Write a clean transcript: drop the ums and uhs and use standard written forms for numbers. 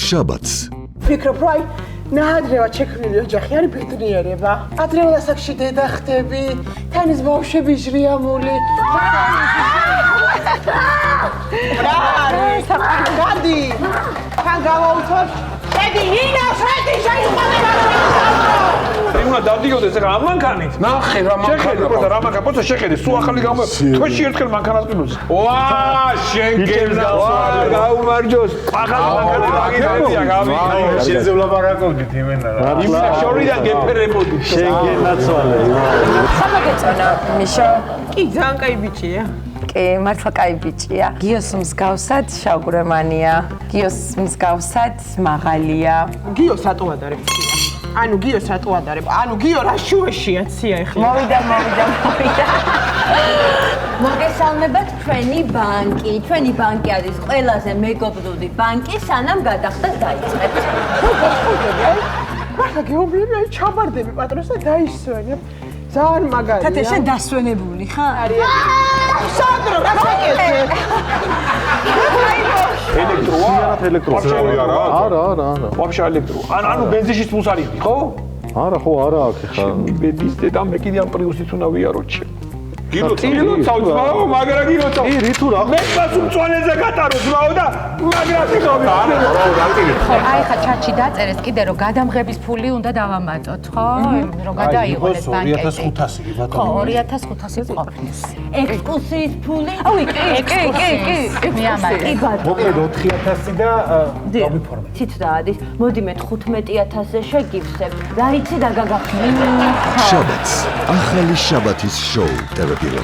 შაბათს ფიქრობ, რომ აი ნაადრევად შექმნილი ოჯახი არის ბედნიერება. ადრეულ ასაკში დედა ხდები, თანის ბავშვები ჟრიამული. გადი! თან გავაუწევ. შედი, ნინა, შედი, შეიყვანება. უნდა დავდიოდეს ახლა ამ მანქანით. ნახე რა შეხედე, პროტა რა მანქანა, პოცა შეხედე, სულ ახალი გამო. თოში ერთხელ მანქანას ყიდულს. ვა, შენ გემზავარ. გაუმარჯოს. ახალი მანქანა დაგიდია, გავიქნა. შენზე ვლაპარაკობდით იმენა რა. იმის შორიდან გეფერებოდი. შენ გენაცვალე. სამაგეწონა მიშო. კი, ძალიან კაი ბიჭია. კი, მართლა კაი ბიჭია. გიოს მსგავსად შავგურემანია. გიოს მსგავსად მაღალია. გიო სატო ადარებს. ანუ გიო სატო ადარებ. ანუ გიო რა შუაშია ცია ეხლა. მოვიდა. მოგესალმებათ ჩვენი ბანკი. ჩვენი ბანკი არის ყველაზე მეგობრული ბანკი, სანამ გადახდა დაიწყებთ. მართლა გეუბნები, აი ჩაბარდები პატრონს და დაისვენებ. ძალიან მაგარია. თათე შენ დასვენებული ხარ? სანდრო, რა შეკეთე? ელექტროა? არა. ვაფშე ელექტრო. ანუ ბენზინის ფულს არ იყდი, ხო? არა, ხო, არა აქ ხა. ბედის დედა მე კიდე ამ პრიუსით უნდა ვიაროთ. გილოცავ, მაგრა გილოცავ. ი რითუ რა? მე მას უმწვანეზე გატარო ძმაო და მაგრა თვითონ. ხო, აი ხა ჩარჩი დაწერეს კიდე რომ გადამღების ფული უნდა დავამატოთ, ხო? რომ გადაიღონეს ბანკეტი. 2500 კი ბატონო. ხო, 2500 ყოფნის. ექსკურსიის ფული? აუი, კი. მიამატე. მოკლედ 4000 და დავიფორმე. ცით რა არის? მოდი მე 15000-ზე შეგივსებ. რა იცი და გაგახსნე. შაბათს ახალი შაბათის შოუ